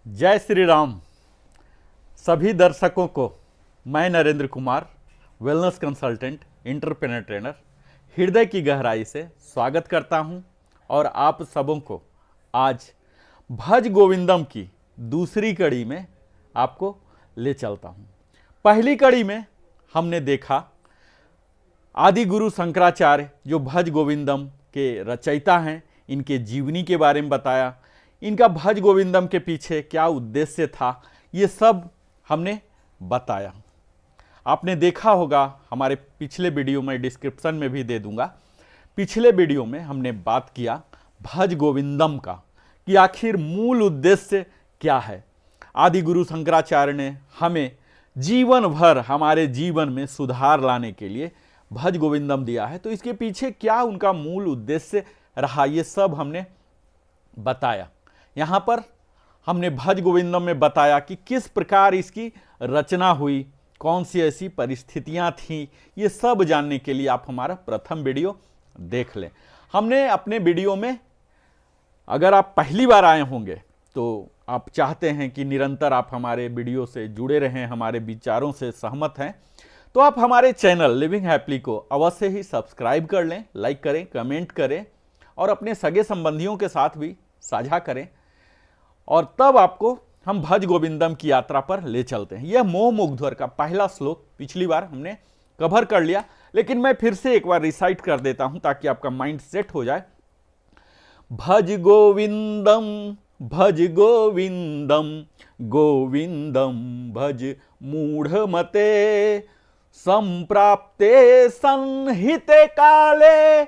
जय श्री राम। सभी दर्शकों को मैं Narendra Kumar, wellness consultant, entrepreneur trainer, हृदय की गहराई से स्वागत करता हूं और आप सबों को आज भज गोविंदम की दूसरी कड़ी में आपको ले चलता हूं। पहली कड़ी में हमने देखा आदि गुरु शंकराचार्य जो भज गोविंदम के रचयिता हैं, इनके जीवनी के बारे में बताया, इनका भज गोविंदम के पीछे क्या उद्देश्य था, ये सब हमने बताया। आपने देखा होगा, हमारे पिछले वीडियो में डिस्क्रिप्शन में भी दे दूंगा। पिछले वीडियो में हमने बात किया भज गोविंदम का कि आखिर मूल उद्देश्य क्या है। आदि गुरु शंकराचार्य ने हमें जीवन भर हमारे जीवन में सुधार लाने के लिए भज गोविंदम दिया है, तो इसके पीछे क्या उनका मूल उद्देश्य रहा, ये सब हमने बताया। यहाँ पर हमने भज गोविंदम में बताया कि किस प्रकार इसकी रचना हुई, कौन सी ऐसी परिस्थितियाँ थीं, ये सब जानने के लिए आप हमारा प्रथम वीडियो देख लें। हमने अपने वीडियो में, अगर आप पहली बार आए होंगे तो आप चाहते हैं कि निरंतर आप हमारे वीडियो से जुड़े रहें, हमारे विचारों से सहमत हैं, तो आप हमारे चैनल लिविंग हैप्पीली को अवश्य ही सब्सक्राइब कर लें, लाइक करें, कमेंट करें और अपने सगे संबंधियों के साथ भी साझा करें, और तब आपको हम भज गोविंदम की यात्रा पर ले चलते हैं। यह मोह मुग्धर का पहला श्लोक पिछली बार हमने कवर कर लिया, लेकिन मैं फिर से एक बार रिसाइट कर देता हूं ताकि आपका माइंड सेट हो जाए। भज गोविंदम भज गोविंदम, गोविंदम भज मूढ़मते, संप्राप्ते संहिते काले,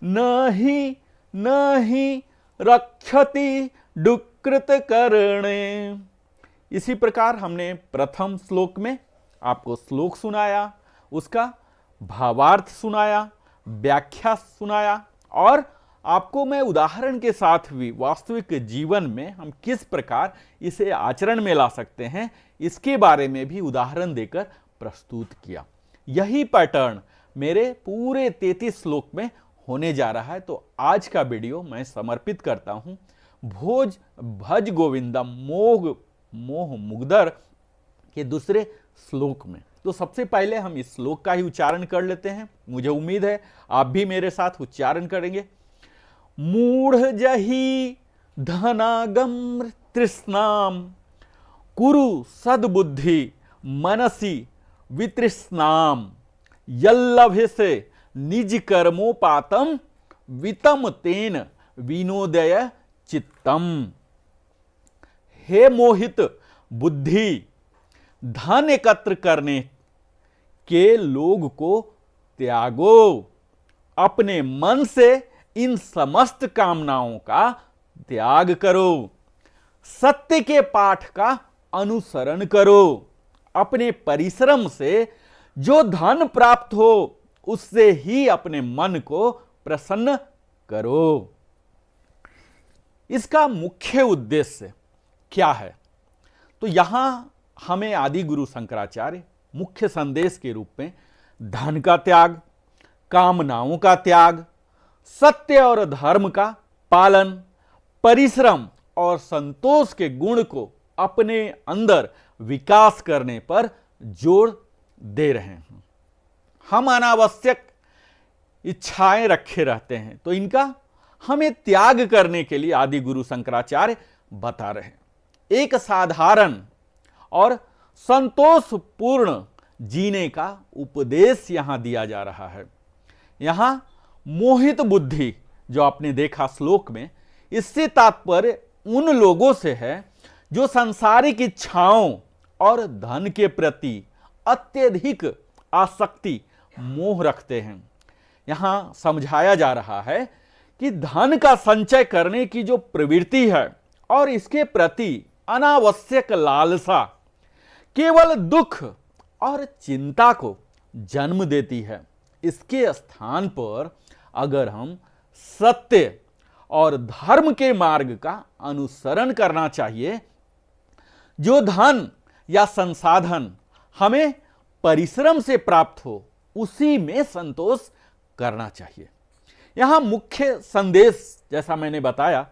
नहीं नहीं रक्षति दुष्कृत करणे। इसी प्रकार हमने प्रथम श्लोक में आपको श्लोक सुनाया, उसका भावार्थ सुनाया, व्याख्या सुनाया, और आपको मैं उदाहरण के साथ भी वास्तविक जीवन में हम किस प्रकार इसे आचरण में ला सकते हैं, इसके बारे में भी उदाहरण देकर प्रस्तुत किया। यही पैटर्न मेरे पूरे 33 श्लोक में होने जा रहा है। तो आज का वीडियो मैं समर्पित करता हूं भज गोविंदम मोह मुग्धर के दूसरे श्लोक में। तो सबसे पहले हम इस श्लोक का ही उच्चारण कर लेते हैं। मुझे उम्मीद है आप भी मेरे साथ उच्चारण करेंगे। मूढ़ जहि धनागम तृष्णाम, कुरु सद्बुद्धि मनसि वितृष्णाम, यल्लभेसे निज कर्मोपातम, वितम तेन विनोदय चित्तम। हे मोहित बुद्धि, धन एकत्र करने के लोग को त्यागो, अपने मन से इन समस्त कामनाओं का त्याग करो, सत्य के पाठ का अनुसरण करो, अपने परिश्रम से जो धन प्राप्त हो उससे ही अपने मन को प्रसन्न करो। इसका मुख्य उद्देश्य क्या है? तो यहां हमें आदि गुरु शंकराचार्य मुख्य संदेश के रूप में धन का त्याग, कामनाओं का त्याग, सत्य और धर्म का पालन, परिश्रम और संतोष के गुण को अपने अंदर विकास करने पर जोर दे रहे हैं। हम अनावश्यक इच्छाएं रखे रहते हैं, तो इनका हमें त्याग करने के लिए आदि गुरु शंकराचार्य बता रहे हैं। एक साधारण और संतोषपूर्ण जीने का उपदेश यहां दिया जा रहा है। यहां मोहित बुद्धि जो आपने देखा श्लोक में, इससे तात्पर्य उन लोगों से है जो सांसारिक इच्छाओं और धन के प्रति अत्यधिक आसक्ति, मोह रखते हैं। यहां समझाया जा रहा है कि धन का संचय करने की जो प्रवृत्ति है और इसके प्रति अनावश्यक लालसा केवल दुख और चिंता को जन्म देती है। इसके स्थान पर अगर हम सत्य और धर्म के मार्ग का अनुसरण करना चाहिए, जो धन या संसाधन हमें परिश्रम से प्राप्त हो उसी में संतोष करना चाहिए। यहां मुख्य संदेश जैसा मैंने बताया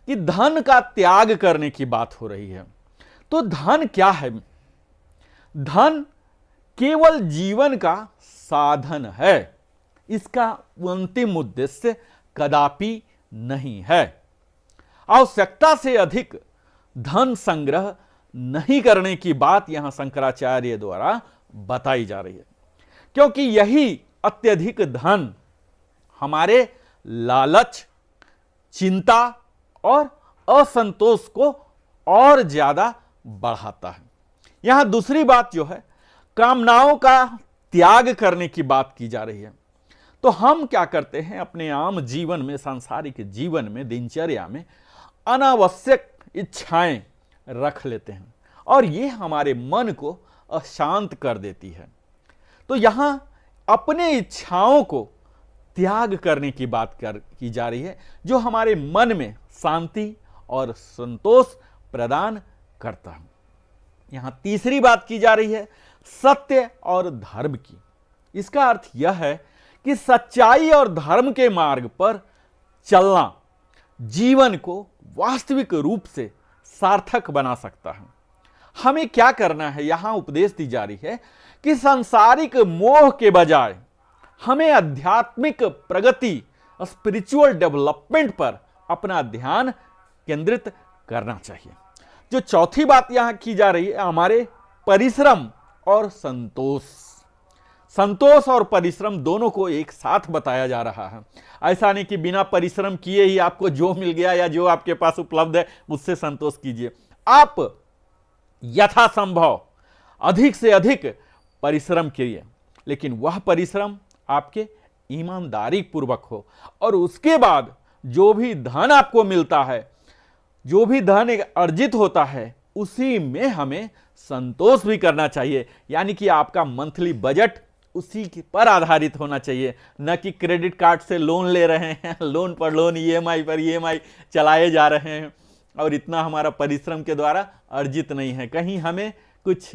कि धन का त्याग करने की बात हो रही है। तो धन क्या है? धन केवल जीवन का साधन है, इसका अंतिम उद्देश्य कदापि नहीं है। आवश्यकता से अधिक धन संग्रह नहीं करने की बात यहां शंकराचार्य द्वारा बताई जा रही है, क्योंकि यही अत्यधिक धन हमारे लालच, चिंता और असंतोष को और ज्यादा बढ़ाता है। यहां दूसरी बात जो है, कामनाओं का त्याग करने की बात की जा रही है। तो हम क्या करते हैं अपने आम जीवन में, सांसारिक जीवन में, दिनचर्या में अनावश्यक इच्छाएं रख लेते हैं और ये हमारे मन को अशांत कर देती है। तो यहां अपने इच्छाओं को त्याग करने की बात की जा रही है, जो हमारे मन में शांति और संतोष प्रदान करता है। यहां तीसरी बात की जा रही है सत्य और धर्म की। इसका अर्थ यह है कि सच्चाई और धर्म के मार्ग पर चलना जीवन को वास्तविक रूप से सार्थक बना सकता है। हमें क्या करना है? यहां उपदेश दी जा रही है कि सांसारिक मोह के बजाय हमें आध्यात्मिक प्रगति, स्पिरिचुअल डेवलपमेंट पर अपना ध्यान केंद्रित करना चाहिए। जो चौथी बात यहां की जा रही है, हमारे परिश्रम और संतोष। संतोष और परिश्रम दोनों को एक साथ बताया जा रहा है। ऐसा नहीं कि बिना परिश्रम किए ही आपको जो मिल गया या जो आपके पास उपलब्ध है उससे संतोष कीजिए। आप यथासंभव अधिक से अधिक परिश्रम कीजिए, लेकिन वह परिश्रम आपके ईमानदारी पूर्वक हो, और उसके बाद जो भी धन आपको मिलता है, जो भी धन अर्जित होता है, उसी में हमें संतोष भी करना चाहिए। यानी कि आपका मंथली बजट उसी पर आधारित होना चाहिए, न कि क्रेडिट कार्ड से लोन ले रहे हैं, लोन पर लोन, ईएमआई पर ईएमआई चलाए जा रहे हैं और इतना हमारा परिश्रम के द्वारा अर्जित नहीं है। कहीं हमें कुछ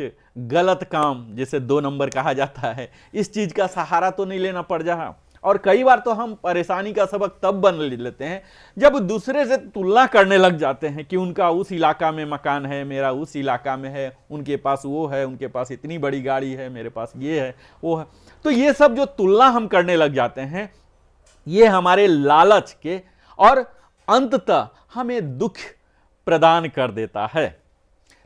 गलत काम, जैसे 2 नंबर कहा जाता है, इस चीज का सहारा तो नहीं लेना पड़ जा। और कई बार तो हम परेशानी का सबक तब बन लेते हैं जब दूसरे से तुलना करने लग जाते हैं कि उनका उस इलाका में मकान है, मेरा उस इलाका में है, उनके पास वो है, उनके पास इतनी बड़ी गाड़ी है, मेरे पास ये है, वो है। तो ये सब जो तुलना हम करने लग जाते हैं, ये हमारे लालच के और अंततः हमें दुख प्रदान कर देता है।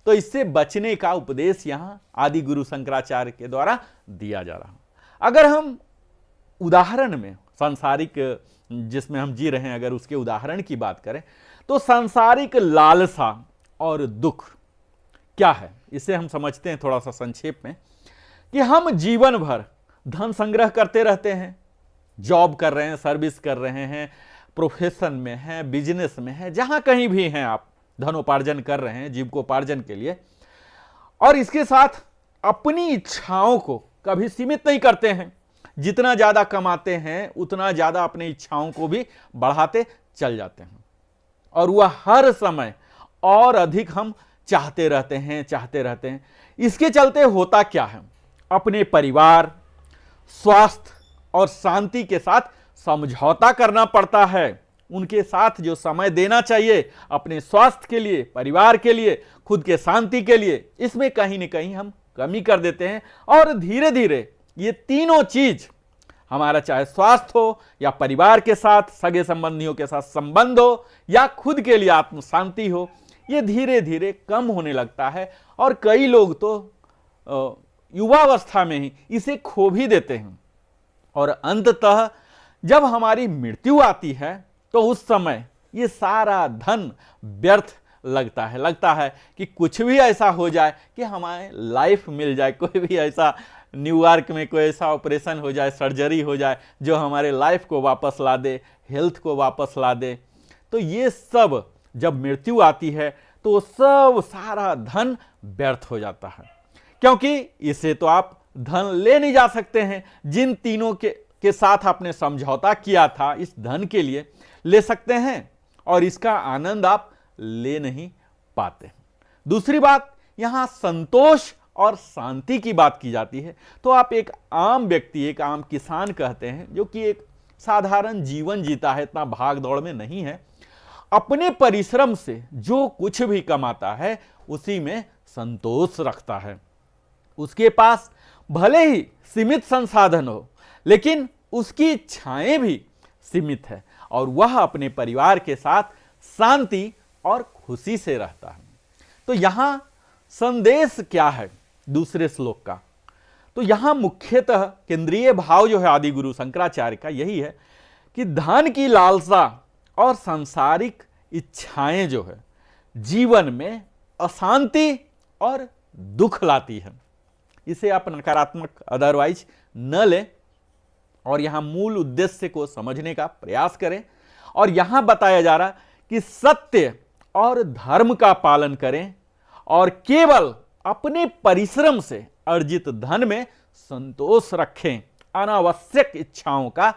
तो इससे बचने का उपदेश यहां आदि गुरु शंकराचार्य के द्वारा दिया जा रहा। अगर हम उदाहरण में सांसारिक जिसमें हम जी रहे हैं, अगर उसके उदाहरण की बात करें, तो सांसारिक लालसा और दुख क्या है, इसे हम समझते हैं थोड़ा सा संक्षेप में। कि हम जीवन भर धन संग्रह करते रहते हैं, जॉब कर रहे हैं, सर्विस कर रहे हैं, प्रोफेशन में हैं, बिजनेस में हैं, जहां कहीं भी हैं आप धनोपार्जन कर रहे हैं जीविकोपार्जन के लिए, और इसके साथ अपनी इच्छाओं को कभी सीमित नहीं करते हैं। जितना ज्यादा कमाते हैं उतना ज्यादा अपनी इच्छाओं को भी बढ़ाते चल जाते हैं, और वह हर समय और अधिक हम चाहते रहते हैं। इसके चलते होता क्या है, अपने परिवार, स्वास्थ्य और शांति के साथ समझौता करना पड़ता है। उनके साथ जो समय देना चाहिए अपने स्वास्थ्य के लिए, परिवार के लिए, खुद के शांति के लिए, इसमें कहीं न कहीं हम कमी कर देते हैं। और धीरे धीरे ये तीनों चीज, हमारा चाहे स्वास्थ्य हो या परिवार के साथ, सगे संबंधियों के साथ संबंध हो या खुद के लिए आत्म शांति हो, ये धीरे धीरे कम होने लगता है। और कई लोग तो युवावस्था में ही इसे खो भी देते हैं, और अंततः जब हमारी मृत्यु आती है तो उस समय ये सारा धन व्यर्थ लगता है कि कुछ भी ऐसा हो जाए कि हमारे लाइफ मिल जाए, कोई भी ऐसा न्यूयॉर्क में कोई ऐसा ऑपरेशन हो जाए, सर्जरी हो जाए जो हमारे लाइफ को वापस ला दे, हेल्थ को वापस ला दे। तो ये सब जब मृत्यु आती है तो सब सारा धन व्यर्थ हो जाता है, क्योंकि इसे तो आप धन ले नहीं जा सकते हैं। जिन तीनों के साथ आपने समझौता किया था इस धन के लिए, ले सकते हैं, और इसका आनंद आप ले नहीं पाते। दूसरी बात, यहां संतोष और शांति की बात की जाती है। तो आप एक आम व्यक्ति, एक आम किसान कहते हैं, जो कि एक साधारण जीवन जीता है, इतना भाग दौड़ में नहीं है, अपने परिश्रम से जो कुछ भी कमाता है उसी में संतोष रखता है। उसके पास भले ही सीमित संसाधन हो, लेकिन उसकी इच्छाएं भी सीमित है और वह अपने परिवार के साथ शांति और खुशी से रहता है। तो यहां संदेश क्या है दूसरे श्लोक का? तो यहां मुख्यतः केंद्रीय भाव जो है आदि गुरु शंकराचार्य का यही है कि धन की लालसा और सांसारिक इच्छाएं जो है जीवन में अशांति और दुख लाती है। इसे आप नकारात्मक अदरवाइज न लें और यहां मूल उद्देश्य को समझने का प्रयास करें। और यहां बताया जा रहा कि सत्य और धर्म का पालन करें और केवल अपने परिश्रम से अर्जित धन में संतोष रखें। अनावश्यक इच्छाओं का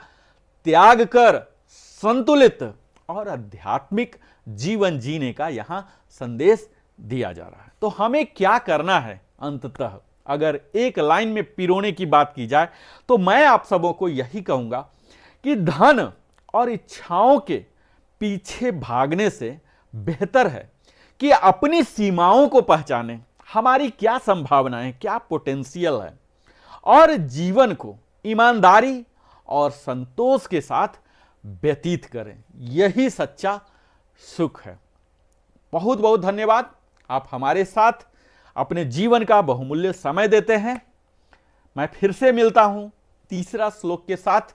त्याग कर संतुलित और आध्यात्मिक जीवन जीने का यहां संदेश दिया जा रहा है। तो हमें क्या करना है? अंततः अगर एक लाइन में पिरोने की बात की जाए तो मैं आप सबों को यही कहूंगा कि धन और इच्छाओं के पीछे भागने से बेहतर है कि अपनी सीमाओं को पहचानें, हमारी क्या संभावनाएं, क्या पोटेंशियल है, और जीवन को ईमानदारी और संतोष के साथ व्यतीत करें। यही सच्चा सुख है। बहुत बहुत धन्यवाद, आप हमारे साथ अपने जीवन का बहुमूल्य समय देते हैं। मैं फिर से मिलता हूं तीसरा श्लोक के साथ।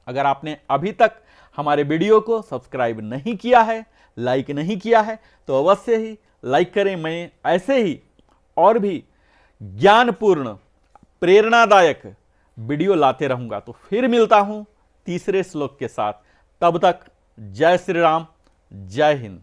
अगर आपने अभी तक हमारे वीडियो को सब्सक्राइब नहीं किया है, लाइक नहीं किया है, तो अवश्य ही लाइक करें। मैं ऐसे ही और भी ज्ञानपूर्ण प्रेरणादायक वीडियो लाते रहूंगा। तो फिर मिलता हूं तीसरे श्लोक के साथ। तब तक जय श्री राम, जय हिंद।